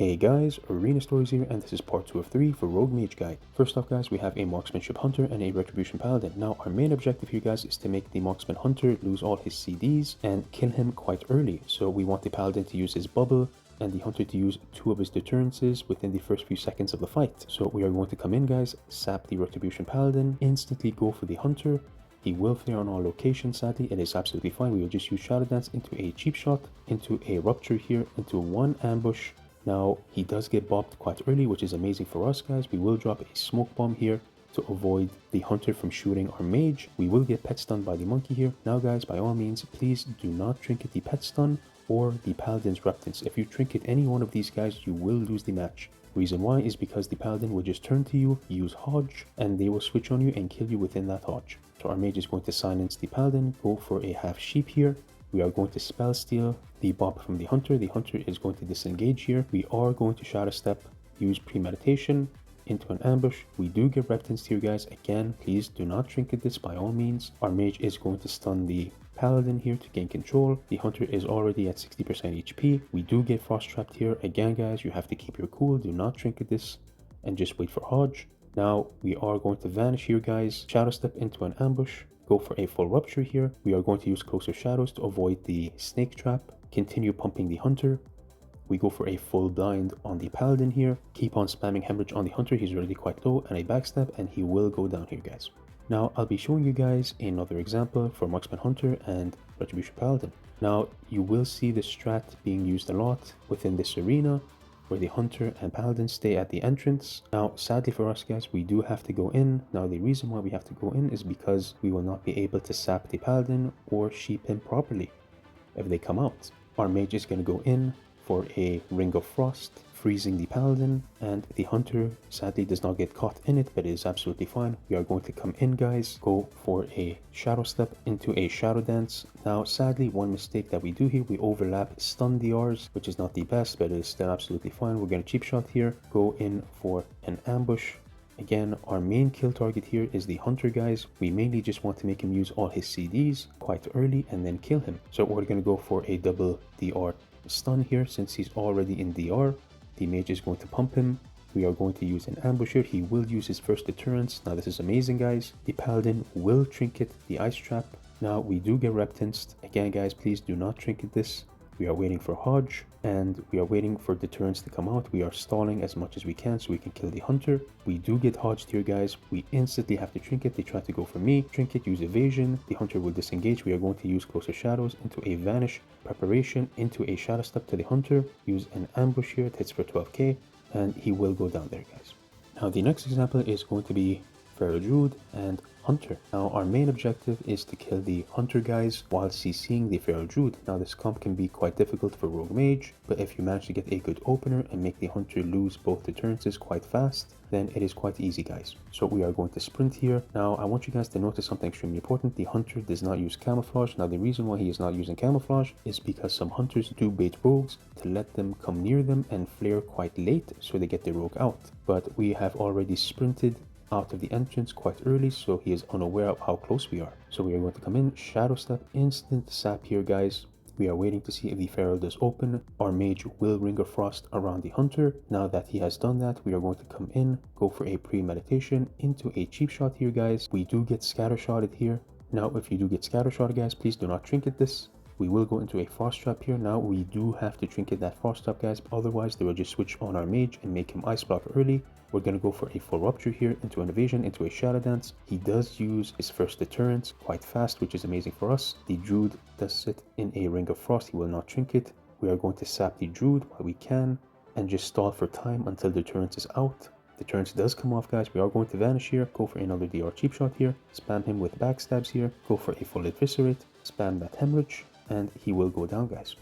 Hey guys, Arena Stories here, and this is part 2 of 3 for Rogue Mage Guide. First off guys, we have a Marksmanship Hunter and a Retribution Paladin. Now our main objective here guys is to make the Marksman Hunter lose all his CDs and kill him quite early. So we want the Paladin to use his bubble and the Hunter to use 2 of his deterrences within the first few seconds of the fight. So we are going to come in guys, sap the Retribution Paladin, instantly go for the Hunter. He will flare on all locations, sadly, it is absolutely fine. We will just use Shadow Dance into a cheap shot, into a Rupture here, into one ambush. Now, he does get bopped quite early, which is amazing for us, guys. We will drop a smoke bomb here to avoid the Hunter from shooting our Mage. We will get pet stunned by the Monkey here. Now, guys, by all means, please do not trinket the pet stun or the Paladin's Reptance. If you trinket any one of these guys, you will lose the match. Reason why is because the Paladin will just turn to you, use Hodge, and they will switch on you and kill you within that Hodge. So our Mage is going to silence the Paladin, go for a half sheep here. We are going to spell steal the bop from the Hunter. The Hunter is going to disengage here. We are going to Shadow Step, use Premeditation into an ambush. We do get Reptance here, guys. Again, please do not trinket this by all means. Our Mage is going to stun the Paladin here to gain control. The Hunter is already at 60% HP. We do get Frost Trapped here. Again, guys, you have to keep your cool. Do not trinket this and just wait for Hodge. Now, we are going to vanish here, guys. Shadow Step into an ambush. Go for a full Rupture here. We are going to use Closer Shadows to avoid the Snake Trap. Continue pumping the Hunter. We go for a full blind on the Paladin here. Keep on spamming Hemorrhage on the Hunter. He's already quite low, and a backstab, and he will go down here, guys. Now, I'll be showing you guys another example for Marksman Hunter and Retribution Paladin. Now, you will see the strat being used a lot within this arena, where the Hunter and Paladin stay at the entrance. Now, sadly for us guys, we do have to go in. Now, the reason why we have to go in is because we will not be able to sap the Paladin or sheep him properly if they come out. Our Mage is going to go in for a Ring of Frost, freezing the Paladin, and the Hunter sadly does not get caught in it, but it is absolutely fine. We are going to come in guys, go for a Shadow Step into a Shadow Dance. Now sadly, one mistake that we do here, we overlap stun DRs, which is not the best, but it is still absolutely fine. We're going to cheap shot here, go in for an ambush. Again, our main kill target here is the Hunter, guys. We mainly just want to make him use all his CDs quite early and then kill him. So we're going to go for a double DR stun here since he's already in DR. The Mage is going to pump him. We are going to use an ambush here. He will use his first deterrence. Now this is amazing, guys. The Paladin will trinket the Ice Trap. Now we do get Reptanced. Again, guys, please do not trinket this. We are waiting for Hodge, and we are waiting for deterrence to come out. We are stalling as much as we can so we can kill the Hunter. We do get Hodged here, guys. We instantly have to trinket. They try to go for me. Trinket, use evasion. The Hunter will disengage. We are going to use Closer Shadows into a Vanish preparation, into a Shadow Step to the Hunter. Use an ambush here. It hits for 12k, and he will go down there, guys. Now the next example is going to be Feral Druid and Hunter. Now our main objective is to kill the Hunter, guys, while CCing the Feral Druid. Now this comp can be quite difficult for Rogue Mage, but if you manage to get a good opener and make the Hunter lose both deterrences quite fast, then it is quite easy, guys. So we are going to sprint here. Now I want you guys to notice something extremely important. The Hunter does not use camouflage. Now the reason why he is not using camouflage is because some Hunters do bait rogues to let them come near them and flare quite late so they get the rogue out. But we have already sprinted out of the entrance quite early, so he is unaware of how close we are. So we are going to come in, Shadow Step, instant sap here, guys. We are waiting to see if the Feral does open. Our Mage will Ring of Frost around the Hunter. Now that he has done that, we are going to come in, go for a Premeditation into a cheap shot here, guys. We do get Scattershotted here. Now if you do get Scattershotted, guys, please do not trinket this. We will go into a Frost Trap here. Now we do have to trinket that Frost Trap, guys, otherwise they will just switch on our Mage and make him Ice Block early. We're going to go for a full Rupture here into an evasion, into a Shadow Dance. He does use his first deterrence quite fast, which is amazing for us. The Druid does sit in a Ring of Frost. He will not trinket. We are going to sap the Druid while we can and just stall for time until deterrence is out. Deterrence does come off, guys. We are going to vanish here, go for another DR cheap shot here, spam him with backstabs here, go for a full Eviscerate, spam that Hemorrhage, and he will go down, guys.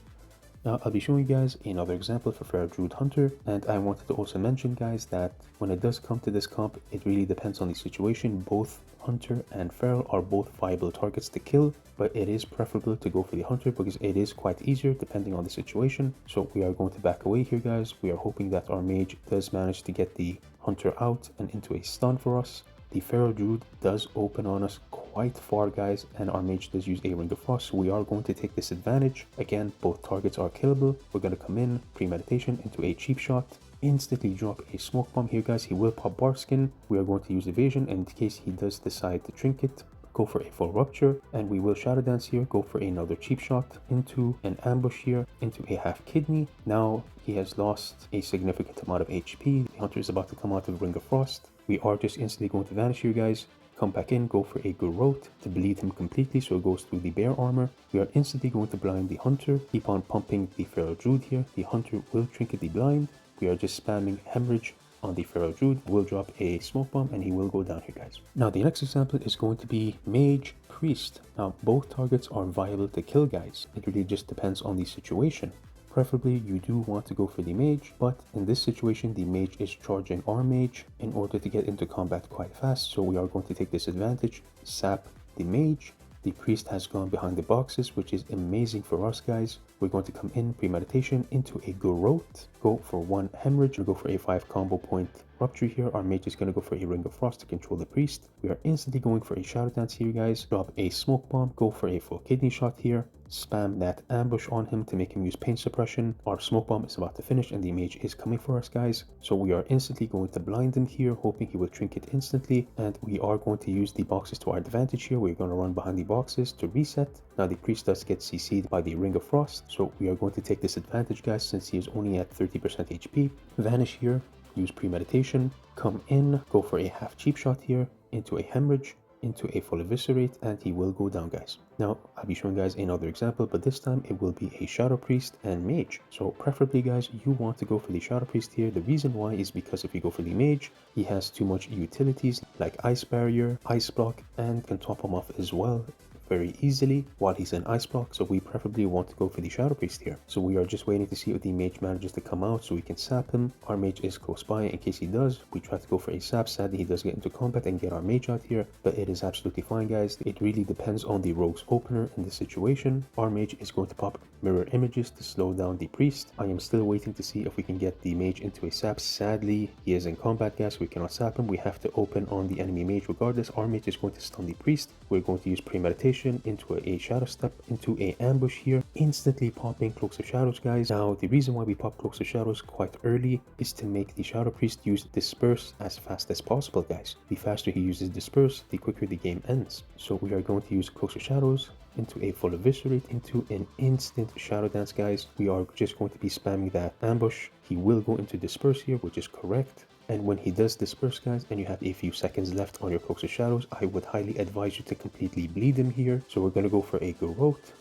Now I'll be showing you guys another example for Feral Druid Hunter, and I wanted to also mention, guys, that when it does come to this comp, it really depends on the situation. Both Hunter and Feral are both viable targets to kill, but it is preferable to go for the Hunter because it is quite easier depending on the situation. So we are going to back away here, guys. We are hoping that our Mage does manage to get the Hunter out and into a stun for us. The Feral Druid does open on us quite quite far, guys, and our mage does use a Ring of Frost, so we are going to take this advantage. Again, both targets are killable. We're going to come in, premeditation into a cheap shot, instantly drop a smoke bomb here, guys. He will pop bark skin. We are going to use evasion, and in case he does decide to trinket, go for a full rupture, and we will shadow dance here, go for another cheap shot into an ambush here, into a half kidney. Now he has lost a significant amount of HP. The hunter is about to come out of Ring of Frost. We are just instantly going to vanish here, guys. Come back in, go for a garrote to bleed him completely so it goes through the bear armor. We are instantly going to blind the hunter. Keep on pumping the feral druid here. The hunter will trinket the blind. We are just spamming hemorrhage on the feral druid. Will drop a smoke bomb and he will go down here, guys. Now the next example is going to be mage priest. Now both targets are viable to kill, guys. It really just depends on the situation. Preferably you do want to go for the mage, but in this situation the mage is charging our mage in order to get into combat quite fast, so we are going to take this advantage, sap the mage. The priest has gone behind the boxes, which is amazing for us, guys. We're going to come in, premeditation into a garrote, go for one hemorrhage, go for a 5 combo point rupture here. Our mage is going to go for a Ring of Frost to control the priest. We are instantly going for a shadow dance here, guys. Drop a smoke bomb, go for a full kidney shot here. Spam that ambush on him to make him use pain suppression. Our smoke bomb is about to finish and the mage is coming for us, guys. So we are instantly going to blind him here, hoping he will trinket instantly. And we are going to use the boxes to our advantage here. We're going to run behind the boxes to reset. Now the priest does get CC'd by the Ring of Frost. So we are going to take this advantage, guys, since he is only at 30% HP. Vanish here, use premeditation, come in, go for a half cheap shot here into a hemorrhage, into a full eviscerate, and he will go down, guys. Now I'll be showing guys another example, but this time it will be a shadow priest and mage. So preferably, guys, you want to go for the shadow priest here. The reason why is because if you go for the mage, he has too much utilities like ice barrier, ice block, and can top him off as well very easily while he's in ice block. So we preferably want to go for the shadow priest here. So we are just waiting to see if the mage manages to come out so we can sap him. Our mage is close by. In case he does, we try to go for a sap. Sadly, he does get into combat and get our mage out here, but it is absolutely fine, guys. It really depends on the rogue's opener in this situation. Our mage is going to pop mirror images to slow down the priest. I am still waiting to see if we can get the mage into a sap. Sadly, he is in combat, guys, so we cannot sap him. We have to open on the enemy mage regardless. Our mage is going to stun the priest. We're going to use premeditation into a shadow step, into a ambush here, instantly popping Cloaks of Shadows, guys. Now the reason why we pop Cloaks of Shadows quite early is to make the shadow priest use disperse as fast as possible, guys. The faster he uses disperse, the quicker the game ends. So we are going to use Cloaks of Shadows into a full eviscerate, into an instant shadow dance, guys. We are just going to be spamming that ambush. He will go into disperse here, which is correct. And when he does disperse, guys, and you have a few seconds left on your Cloaks of Shadows, I would highly advise you to completely bleed him here. So we're going to go for a garrote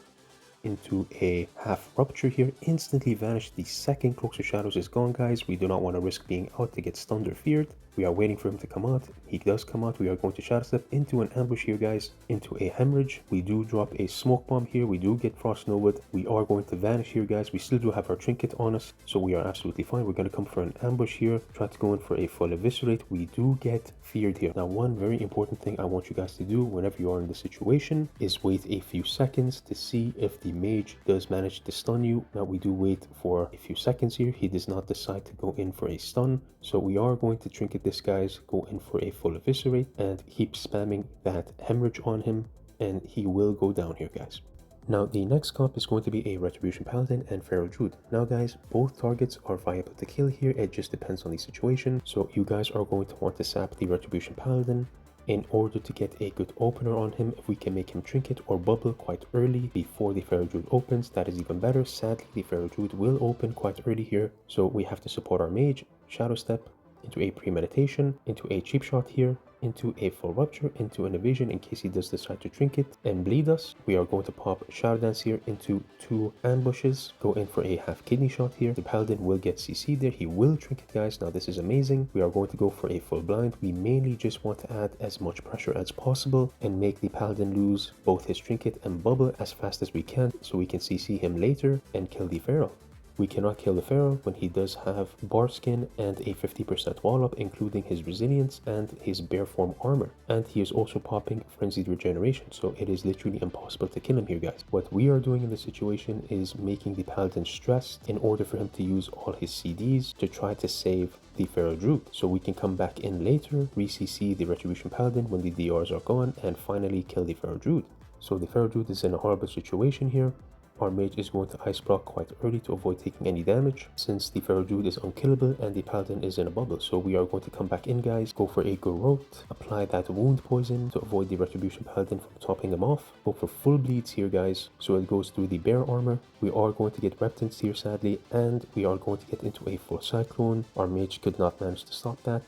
into a half rupture here, instantly vanish. The second Cloaks of Shadows is gone, guys. We do not want to risk being out to get stunned or feared. We are waiting for him to come out. He does come out. We are going to shadow step into an ambush here, guys, into a hemorrhage. We do drop a smoke bomb here. We do get frost nova. We are going to vanish here, guys. We still do have our trinket on us, so we are absolutely fine. We're going to come for an ambush here, try to go in for a full eviscerate. We do get feared here. Now, one very important thing I want you guys to do whenever you are in this situation is wait a few seconds to see if the mage does manage to stun you. Now we do wait for a few seconds here. He does not decide to go in for a stun, so we are going to trinket this, guys, go in for a full eviscerate and keep spamming that hemorrhage on him, and he will go down here, guys. Now the next comp is going to be a Retribution Paladin and Feral Druid. Now, guys, both targets are viable to kill here. It just depends on the situation. So you guys are going to want to sap the Retribution Paladin in order to get a good opener on him. If we can make him trinket or bubble quite early before the Feral Druid opens, that is even better. Sadly, the Feral Druid will open quite early here, so we have to support our mage, shadow step into a premeditation, into a cheap shot here, into a full rupture, into an evasion in case he does decide to trinket and bleed us. We are going to pop shadow dance here into 2 ambushes, go in for a half kidney shot here. The paladin will get CC there. He will trinket, guys. Now this is amazing. We are going to go for a full blind. We mainly just want to add as much pressure as possible and make the paladin lose both his trinket and bubble as fast as we can so we can CC him later and kill the feral. We cannot kill the Pharaoh when he does have bar skin and a 50% wall up, including his resilience and his bear form armor. And he is also popping frenzied regeneration, so it is literally impossible to kill him here, guys. What we are doing in this situation is making the paladin stressed in order for him to use all his CDs to try to save the Pharaoh Druid. So we can come back in later, re-CC the Retribution Paladin when the DRs are gone, and finally kill the Pharaoh Druid. So the Pharaoh Druid is in a horrible situation here. Our mage is going to ice block quite early to avoid taking any damage, since the Pharaoh Druid is unkillable and the paladin is in a bubble. So we are going to come back in, guys, go for a garrote, apply that wound poison to avoid the Retribution Paladin from topping him off, go for full bleeds here, guys, so it goes through the bear armor. We are going to get reptants here, sadly, and we are going to get into a full cyclone. Our mage could not manage to stop that,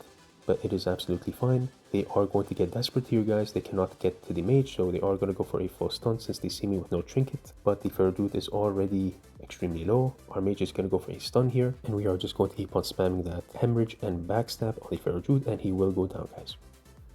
but it is absolutely fine. They are going to get desperate here, guys. They cannot get to the mage, so they are going to go for a full stun since they see me with no trinket. But the Pharaoh Druid is already extremely low. Our mage is going to go for a stun here, and we are just going to keep on spamming that hemorrhage and backstab on the Pharaoh Druid, and he will go down, guys.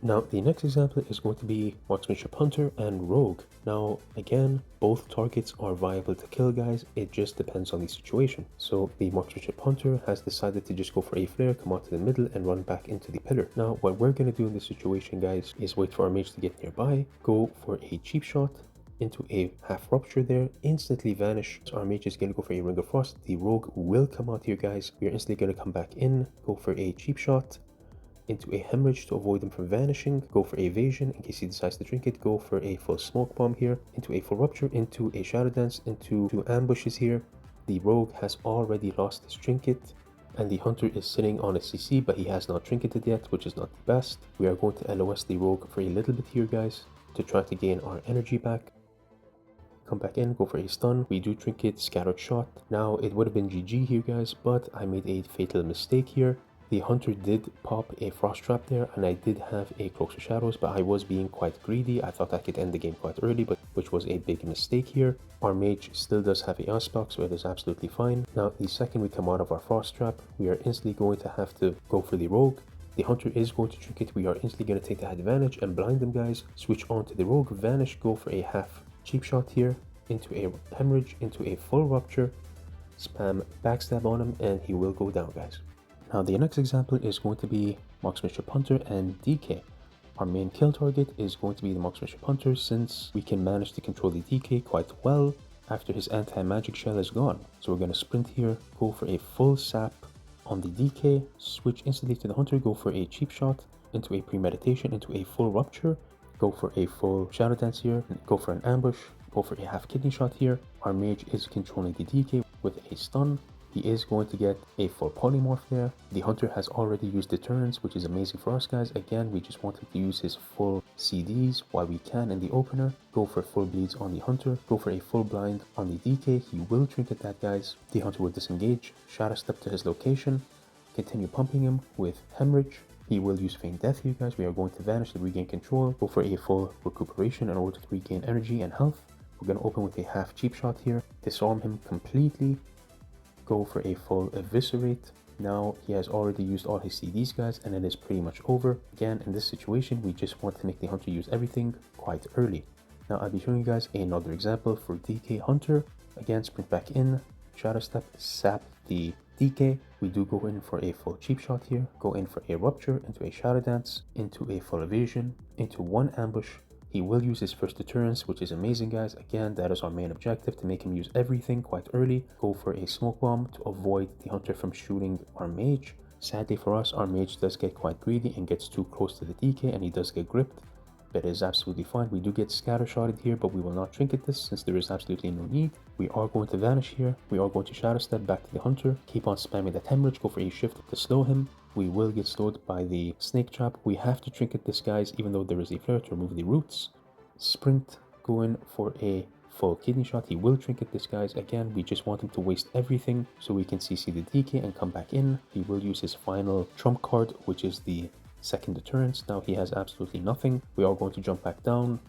Now, the next example is going to be Marksmanship Hunter and Rogue. Now, again, both targets are viable to kill, guys. It just depends on the situation. So, the Marksmanship Hunter has decided to just go for a flare, come out to the middle, and run back into the pillar. Now, what we're going to do in this situation, guys, is wait for our mage to get nearby, go for a cheap shot into a half rupture there, instantly vanish. So our mage is going to go for a ring of frost. The Rogue will come out here, guys. We are instantly going to come back in, go for a cheap shot into a hemorrhage to avoid him from vanishing, go for evasion in case he decides to drink it, go for a full smoke bomb here, into a full rupture, into a shadow dance, into 2 ambushes here. The Rogue has already lost his trinket, and the Hunter is sitting on a CC, but he has not trinketed yet, which is not the best. We are going to LOS the Rogue for a little bit here, guys, to try to gain our energy back. Come back in, go for a stun. We do trinket, scattered shot. Now, it would have been GG here, guys, but I made a fatal mistake here. The Hunter did pop a frost trap there, and I did have a cloaks of shadows, but I was being quite greedy. I thought I could end the game quite early, but which was a big mistake here. Our mage still does have a ice block, so it is absolutely fine. Now, the second we come out of our frost trap, we are instantly going to have to go for the Rogue. The Hunter is going to trinket. We are instantly going to take the advantage and blind them, guys. Switch on to the Rogue, vanish, go for a half cheap shot here, into a hemorrhage, into a full rupture, spam backstab on him, and he will go down, guys. Now, the next example is going to be Marksmanship Hunter and DK. Our main kill target is going to be the Marksmanship Hunter, since we can manage to control the DK quite well after his anti-magic shell is gone. So we're going to sprint here, go for a full sap on the DK, switch instantly to the Hunter, go for a cheap shot into a premeditation, into a full rupture, go for a full shadow dance here, go for an ambush, go for a half kidney shot here. Our mage is controlling the DK with a stun. He is going to get a full polymorph there. The Hunter has already used deterrence, which is amazing for us, guys. Again, we just wanted to use his full CDs while we can in the opener. Go for full bleeds on the Hunter. Go for a full blind on the DK. He will trinket that, guys. The Hunter will disengage. Shadow step to his location. Continue pumping him with hemorrhage. He will use feign death here, guys. We are going to vanish to regain control. Go for a full recuperation in order to regain energy and health. We're going to open with a half cheap shot here. Disarm him completely. Go for a full eviscerate. Now he has already used all his CDs, guys, and it is pretty much over. Again, in this situation, we just want to make the Hunter use everything quite early. Now I'll be showing you guys another example for DK Hunter. Again, sprint back in, shadow step, sap the DK. We do go in for a full cheap shot here, go in for a rupture, into a shadow dance, into a full evasion, into 1 ambush. He will use his first deterrence, which is amazing, guys. Again, that is our main objective, to make him use everything quite early. Go for a smoke bomb to avoid the Hunter from shooting our mage. Sadly for us, our mage does get quite greedy and gets too close to the DK, and he does get gripped. But it is absolutely fine. We do get scattershotted here, but we will not trinket this since there is absolutely no need. We are going to vanish here. We are going to shadow step back to the Hunter. Keep on spamming that hemorrhage. Go for a shift to slow him. We will get slowed by the snake trap. We have to trinket this, guys, even though there is a flare to remove the roots. Sprint, go in for a full kidney shot. He will trinket this, guys. Again, we just want him to waste everything so we can CC the DK and come back in. He will use his final trump card, which is the second deterrence. Now he has absolutely nothing. We are going to jump back down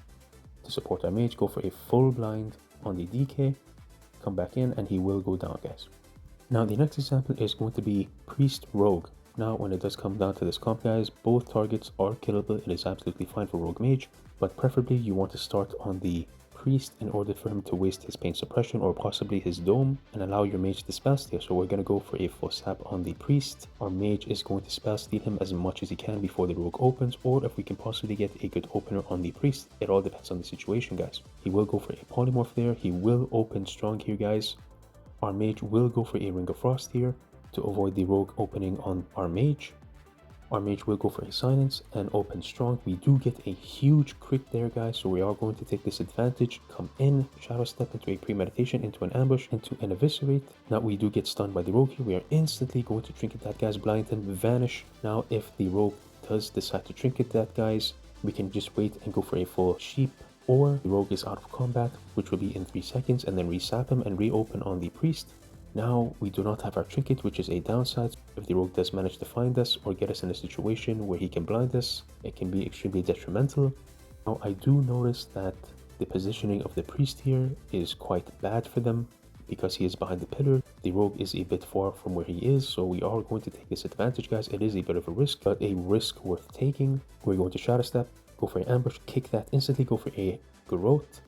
to support our mage. Go for a full blind on the DK. Come back in and he will go down, guys. Now the next example is going to be Priest Rogue. Now when it does come down to this comp, guys, both targets are killable. It is absolutely fine for Rogue Mage, but preferably you want to start on the priest in order for him to waste his pain suppression or possibly his dome and allow your mage to spell steal. So we're going to go for a full sap on the priest. Our mage is going to spell steal him as much as he can before the rogue opens, or if we can possibly get a good opener on the priest. It all depends on the situation, guys. He will go for a polymorph there. He will open strong here, guys. Our mage will go for a ring of frost here to avoid the rogue opening on our mage. Our mage will go for a silence and open strong. We do get a huge crit there, guys, so we are going to take this advantage. Come in, shadow step into a premeditation, into an ambush, into an eviscerate. Now we do get stunned by the rogue here. We are instantly going to trinket that, guys, blind him, vanish. Now if the rogue does decide to trinket that, guys, we can just wait and go for a full sheep, or the rogue is out of combat, which will be in 3 seconds, and then resap him and reopen on the priest. Now we do not have our trinket, which is a downside. If the rogue does manage to find us or get us in a situation where he can blind us, it can be extremely detrimental. Now I do notice that the positioning of the priest here is quite bad for them because he is behind the pillar. The rogue is a bit far from where he is, so we are going to take this advantage, guys. It is a bit of a risk, but a risk worth taking. We're going to shadow step, go for an ambush, kick that instantly, go for a garrote,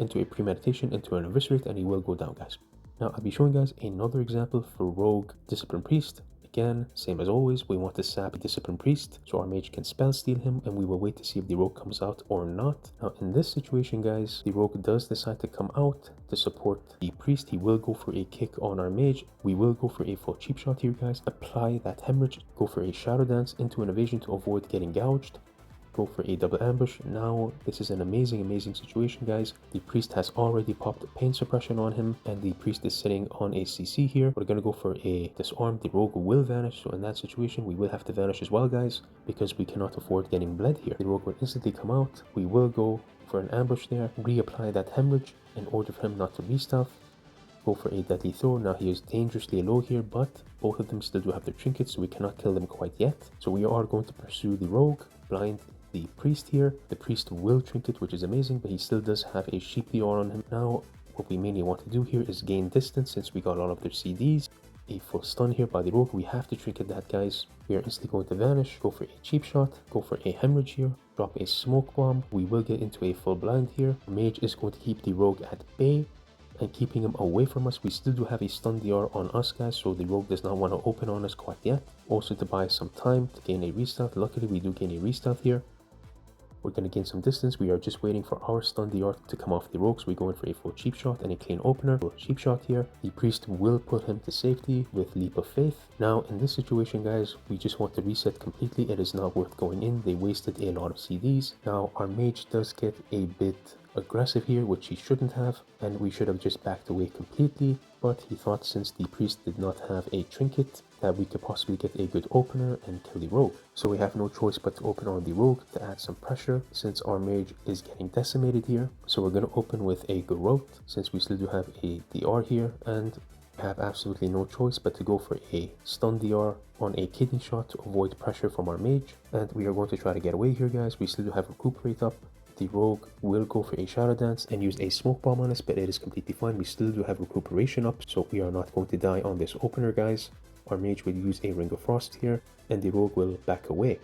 into a premeditation, into an eviscerate, and he will go down, guys. Now I'll be showing guys another example for rogue discipline priest. Again, same as always, we want to sap discipline priest so our mage can spell steal him, and we will wait to see if the rogue comes out or not. Now in this situation, guys, the rogue does decide to come out to support the priest. He will go for a kick on our mage. We will go for a full cheap shot here, guys. Apply that hemorrhage, go for a shadow dance into an evasion to avoid getting gouged. Go for a double ambush. Now this is an amazing situation, guys. The priest has already popped pain suppression on him, and the priest is sitting on a CC here. We're gonna go for a disarm. The rogue will vanish, so in that situation we will have to vanish as well, guys, because we cannot afford getting bled here. The rogue will instantly come out. We will go for an ambush there, reapply that hemorrhage in order for him not to re-stealth. Go for a deadly throw. Now he is dangerously low here, but both of them still do have their trinkets, so we cannot kill them quite yet. So we are going to pursue the rogue, blind the priest here. The priest will trinket, which is amazing, but he still does have a sheep DR on him. Now what we mainly want to do here is gain distance since we got all of their CDs. A full stun here by the rogue. We have to trinket that, guys. We are instantly going to vanish. Go for a cheap shot, go for a hemorrhage here, drop a smoke bomb. We will get into a full blind here. Mage is going to keep the rogue at bay and keeping him away from us. We still do have a stun DR on us, guys, so the rogue does not want to open on us quite yet. Also to buy some time to gain a restealth. Luckily we do gain a restealth here. We're going to gain some distance. We are just waiting for our stun DR to come off the rogue, so we go in for a full cheap shot and a clean opener. Full cheap shot here. The priest will put him to safety with leap of faith. Now in this situation, guys, we just want to reset completely. It is not worth going in. They wasted a lot of CDs. Now our mage does get a bit aggressive here, which he shouldn't have, and we should have just backed away completely, but he thought since the priest did not have a trinket that we could possibly get a good opener and kill the rogue. So we have no choice but to open on the rogue to add some pressure since our mage is getting decimated here. So we're going to open with a garrote since we still do have a DR here, and have absolutely no choice but to go for a stun DR on a kidney shot to avoid pressure from our mage. And we are going to try to get away here, guys. We still do have recuperate up. The rogue will go for a shadow dance and use a smoke bomb on us, but it is completely fine. We still do have recuperation up, so we are not going to die on this opener, guys. Our mage will use a ring of frost here, and the rogue will back away.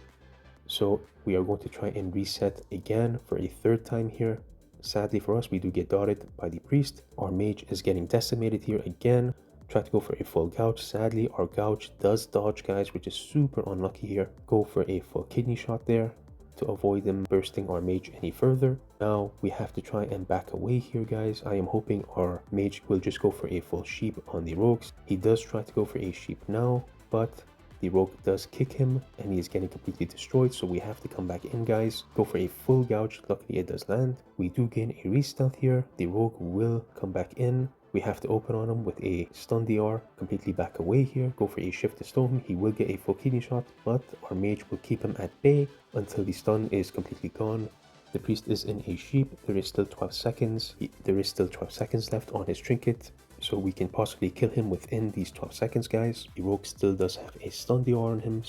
So we are going to try and reset again for a third time here. Sadly for us, we do get dotted by the priest. Our mage is getting decimated here again. Try to go for a full gouge. Sadly, our gouge does dodge, guys, which is super unlucky here. Go for a full kidney shot there to avoid them bursting our mage any further. Now we have to try and back away here, guys. I am hoping our mage will just go for a full sheep on the rogues. He does try to go for a sheep now, but the rogue does kick him and he is getting completely destroyed, so we have to come back in, guys. Go for a full gouge. Luckily it does land. We do gain a restealth here. The rogue will come back in. We have to open on him with a stun DR, completely back away here, go for a shift to stone him. He will get a full kidney shot, but our mage will keep him at bay until the stun is completely gone. The priest is in a sheep. There is still 12 seconds. There is still 12 seconds left on his trinket, so we can possibly kill him within these 12 seconds, guys. The rogue still does have a stun DR on him.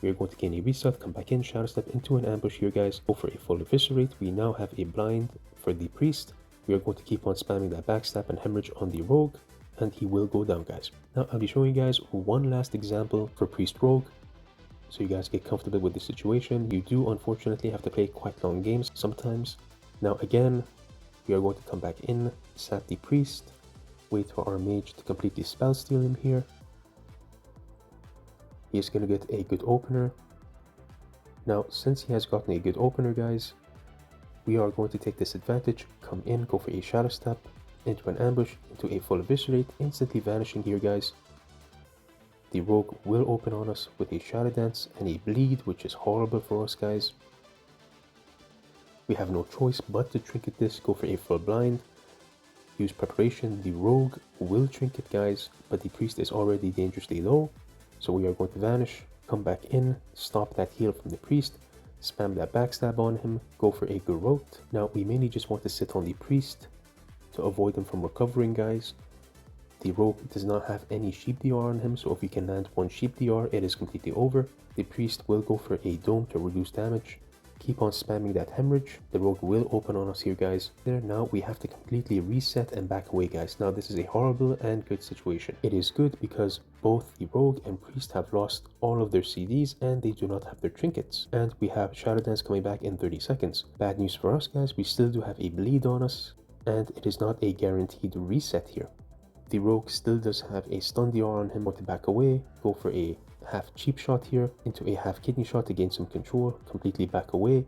We are going to gain a restart, come back in, shadow step into an ambush here, guys. Go for a full eviscerate. We now have a blind for the priest. We are going to keep on spamming that backstab and hemorrhage on the rogue, and he will go down, guys. Now I'll be showing you guys one last example for priest rogue, so you guys get comfortable with the situation. You do unfortunately have to play quite long games sometimes. Now again, We are going to come back in, sap the priest, wait for our mage to completely spell steal him here. He is going to get a good opener. Now, since he has gotten a good opener, guys, we are going to take this advantage, come in, go for a shadow step, into an ambush, into a full eviscerate, instantly vanishing here, guys. The rogue will open on us with a shadow dance and a bleed, which is horrible for us, guys. We have no choice but to trinket this, go for a full blind, use preparation. The rogue will trinket, guys, but the priest is already dangerously low, so we are going to vanish, come back in, stop that heal from the priest, spam that backstab on him, go for a garrote. Now we mainly just want to sit on the priest to avoid him from recovering, guys. The rogue does not have any sheep DR on him, so if we can land one sheep DR, it is completely over. The priest will go for a dome to reduce damage. Keep on spamming that hemorrhage. The rogue will open on us here, guys. There, now we have to completely reset and back away, guys. Now this is a horrible and good situation. It is good because both the rogue and priest have lost all of their CDs and they do not have their trinkets. And we have Shadow Dance coming back in 30 seconds. Bad news for us, guys. We still do have a bleed on us and it is not a guaranteed reset here. The rogue still does have a stun DR on him. Want to back away, go for a half cheap shot here into a half kidney shot to gain some control, completely back away,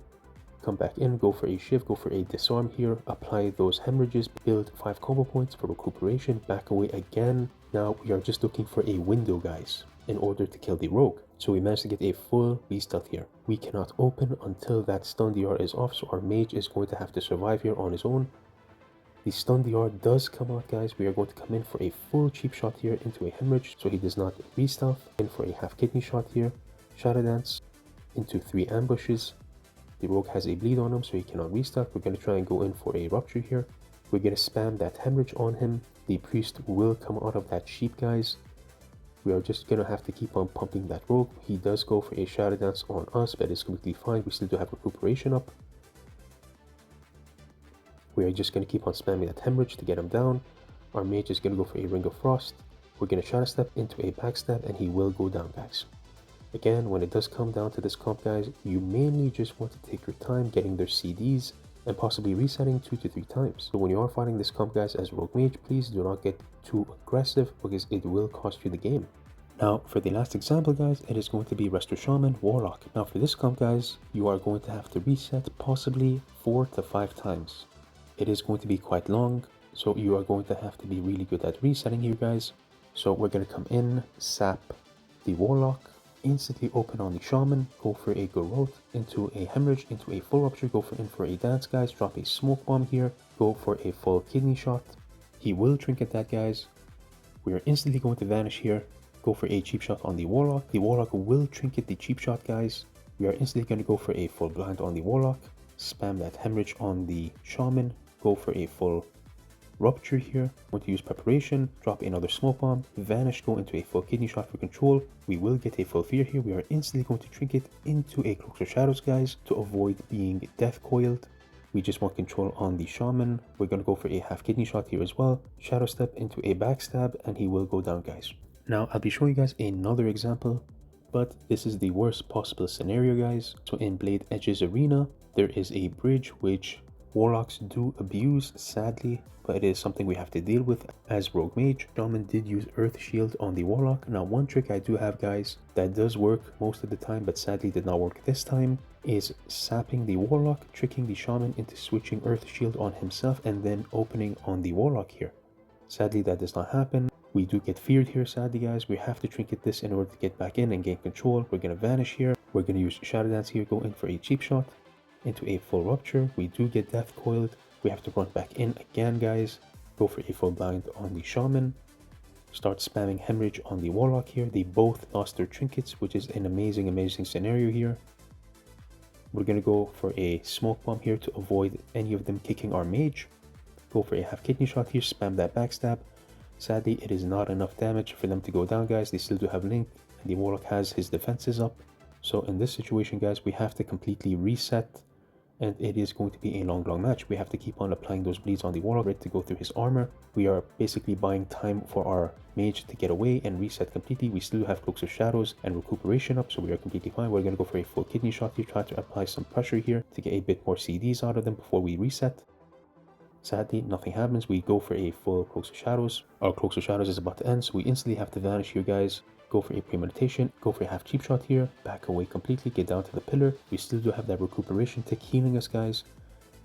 come back in, go for a shiv, go for a disarm here, apply those hemorrhages, build 5 combo points for recuperation, back away again. Now we are just looking for a window, guys, in order to kill the rogue. So we managed to get a full re-stealth here. We cannot open until that stun DR is off, so our mage is going to have to survive here on his own. The stun DR does come out, guys. We are going to come in for a full cheap shot here into a hemorrhage, so he does not re-stealth. In for a half kidney shot here, shadow dance into 3 ambushes. The rogue has a bleed on him, so he cannot re-stealth. We're going to try and go in for a rupture here. We're going to spam that hemorrhage on him. The priest will come out of that sheep, guys. We are just going to have to keep on pumping that rogue. He does go for a shadow dance on us, but it's completely fine. We still do have recuperation up. We are just going to keep on spamming that hemorrhage to get him down. Our mage is going to go for a ring of frost. We're going to shadow step into a backstab and he will go down, guys. Again, when it does come down to this comp, guys, you mainly just want to take your time getting their CDs and possibly resetting 2 to 3 times. So when you are fighting this comp, guys, as rogue mage, please do not get too aggressive because it will cost you the game. Now, for the last example, guys, it is going to be Restore Shaman Warlock. Now, for this comp, guys, you are going to have to reset possibly 4 to 5 times. It is going to be quite long, so you are going to have to be really good at resetting here, guys. So we're going to come in, sap the Warlock, instantly open on the Shaman, go for a garrote into a hemorrhage, into a full rupture, go in for a dance, guys, drop a smoke bomb here, go for a full kidney shot. He will trinket that, guys. We are instantly going to vanish here, go for a cheap shot on the Warlock. The Warlock will trinket the cheap shot, guys. We are instantly going to go for a full blind on the Warlock, spam that hemorrhage on the Shaman, go for a full rupture here. Want to use preparation, drop another smoke bomb, vanish, go into a full kidney shot for control. We will get a full fear here. We are instantly going to trinket into a Cloaks of Shadows, guys, to avoid being death coiled. We just want control on the Shaman. We're going to go for a half kidney shot here as well, shadow step into a backstab, and he will go down, guys. Now I'll be showing you guys another example, but this is the worst possible scenario, guys. So in Blade Edge's arena, there is a bridge which Warlocks do abuse, sadly, but it is something we have to deal with as rogue mage. Shaman did use Earth Shield on the Warlock. Now, one trick I do have, guys, that does work most of the time, but sadly did not work this time, is sapping the Warlock, tricking the Shaman into switching Earth Shield on himself, and then opening on the Warlock here. Sadly, that does not happen. We do get feared here, sadly, guys. We have to trinket this in order to get back in and gain control. We're going to vanish here. We're going to use Shadow Dance here, go in for a cheap shot into a full rupture. We do get death coiled. We have to run back in again, guys. Go for a full blind on the Shaman. Start spamming hemorrhage on the Warlock here. They both lost their trinkets, which is an amazing scenario here. We're going to go for a smoke bomb here to avoid any of them kicking our mage. Go for a half kidney shot here, spam that backstab. Sadly, it is not enough damage for them to go down, guys. They still do have Link, and the Warlock has his defenses up. So in this situation, guys, we have to completely reset, and it is going to be a long match. We have to keep on applying those bleeds on the Warlock to go through his armor. We are basically buying time for our mage to get away and reset completely. We still have Cloaks of Shadows and recuperation up, so we are completely fine. We're going to go for a full kidney shot here, try to apply some pressure here to get a bit more CDs out of them before we reset. Sadly, nothing happens. We go for a full Cloaks of Shadows. Our Cloaks of Shadows is about to end, so we instantly have to vanish here, guys. Go for a premeditation, go for a half cheap shot here, back away completely, get down to the pillar. We still do have that recuperation tick healing us, guys.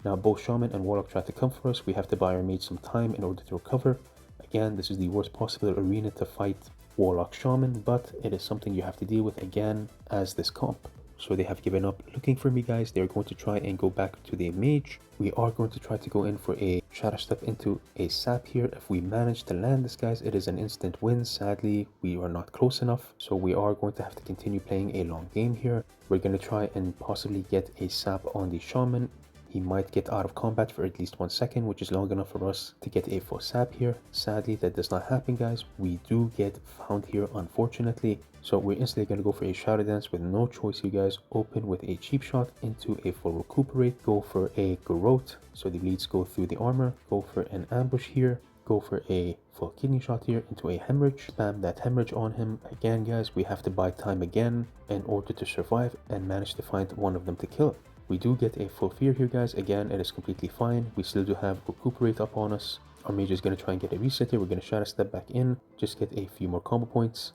Now both Shaman and Warlock try to come for us. We have to buy our mage some time in order to recover. Again, this is the worst possible arena to fight Warlock Shaman, but it is something you have to deal with again as this comp. So they have given up looking for me, guys. They're going to try and go back to the mage. We are going to try to go in for a shadow step into a sap here. If we manage to land this, guys, it is an instant win. Sadly, we are not close enough, so we are going to have to continue playing a long game here. We're going to try and possibly get a sap on the Shaman. He might get out of combat for at least 1 second, which is long enough for us to get a full sap here. Sadly, that does not happen, guys. We do get found here, unfortunately. So we're instantly going to go for a shadow dance with no choice, you guys. Open with a cheap shot into a full recuperate. Go for a garrote, so the bleeds go through the armor. Go for an ambush here. Go for a full kidney shot here into a hemorrhage. Spam that hemorrhage on him. Again, guys, we have to buy time again in order to survive and manage to find one of them to kill. We do get a full fear here, guys. Again, it is completely fine. We still do have recuperate up on us. Our mage is going to try and get a reset here. We're going to shadow step back in, just get a few more combo points.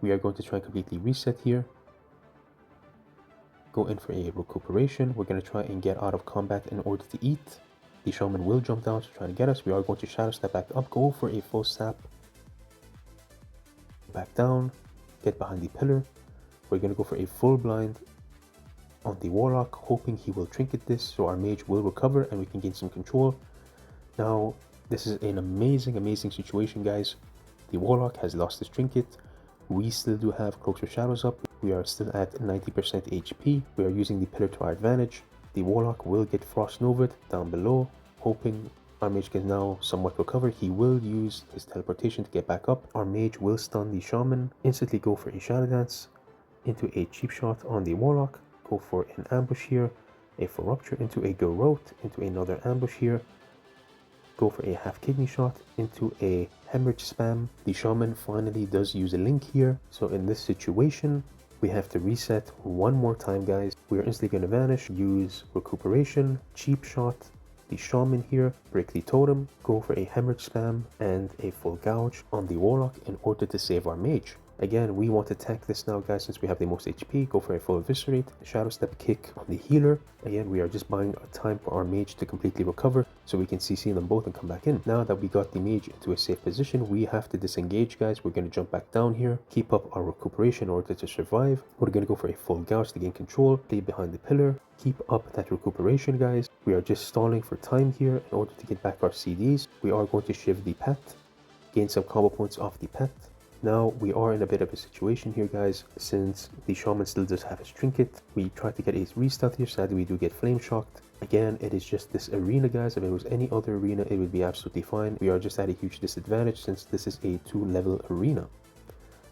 We are going to try and completely reset here. Go in for a recuperation. We're going to try and get out of combat in order to eat. The Shaman will jump down to try to get us. We are going to shadow step back up, go for a full sap. Back down, get behind the pillar. We're going to go for a full blind on the Warlock, hoping he will trinket this so our mage will recover and we can gain some control. Now, this is an amazing situation, guys. The Warlock has lost his trinket. We still do have Cloaks of Shadows up. We are still at 90% HP. We are using the pillar to our advantage. The Warlock will get Frost Novaed down below, hoping our mage can now somewhat recover. He will use his teleportation to get back up. Our mage will stun the Shaman, instantly go for a shadow dance into a cheap shot on the Warlock. Go for an ambush here, a full rupture into a garrote, into another ambush here. Go for a half kidney shot into a hemorrhage spam. The Shaman finally does use a link here. So in this situation, we have to reset one more time, guys. We are instantly going to vanish, use recuperation, cheap shot, the Shaman here, break the totem, go for a hemorrhage spam and a full gouge on the Warlock in order to save our mage. Again, we want to tank this now, guys, since we have the most HP. Go for a full eviscerate, shadow step kick on the healer. Again, we are just buying a time for our mage to completely recover so we can CC them both and come back in. Now that we got the mage into a safe position, we have to disengage, guys. We're going to jump back down here, keep up our recuperation in order to survive. We're going to go for a full gouge to gain control, play behind the pillar, keep up that recuperation, guys. We are just stalling for time here in order to get back our CDs. We are going to shiv the pet, gain some combo points off the pet. Now we are in a bit of a situation here, guys, since the Shaman still does have his trinket. We try to get a restart here. Sadly, we do get flame shocked. Again, it is just this arena, guys. If it was any other arena, it would be absolutely fine. We are just at a huge disadvantage since this is a 2-level arena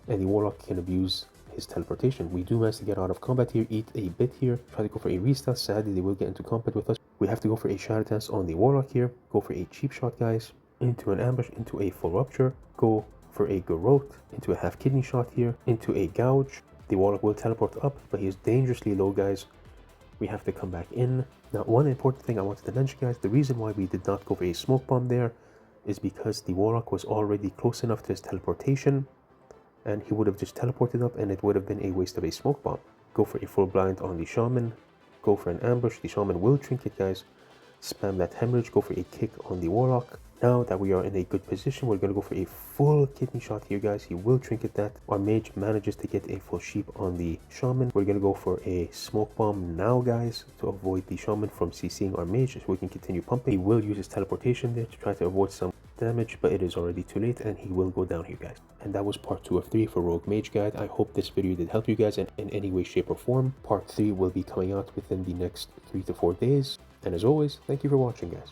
and the Warlock can abuse his teleportation. We do manage to get out of combat here, eat a bit here, try to go for a restart. Sadly, they will get into combat with us. We have to go for a shadow dance on the Warlock here, go for a cheap shot, guys, into an ambush, into a full rupture, go for a garrote, into a half kidney shot here, into a gouge. The Warlock will teleport up, but he is dangerously low, guys. We have to come back in. Now, one important thing I wanted to mention, guys, the reason why we did not go for a smoke bomb there is because the Warlock was already close enough to his teleportation and he would have just teleported up and it would have been a waste of a smoke bomb. Go for a full blind on the Shaman, go for an ambush. The Shaman will trinket, guys. Spam that hemorrhage, go for a kick on the Warlock. Now that we are in a good position, we're going to go for a full kidney shot here, guys. He will trinket that. Our mage manages to get a full sheep on the Shaman. We're going to go for a smoke bomb now, guys, to avoid the Shaman from CCing our mage so we can continue pumping. He will use his teleportation there to try to avoid some damage, but it is already too late and he will go down here, guys. And that was part 2 of 3 for Rogue Mage Guide. I hope this video did help you guys in any way, shape or form. Part 3 will be coming out within the next 3 to 4 days. And as always, thank you for watching, guys.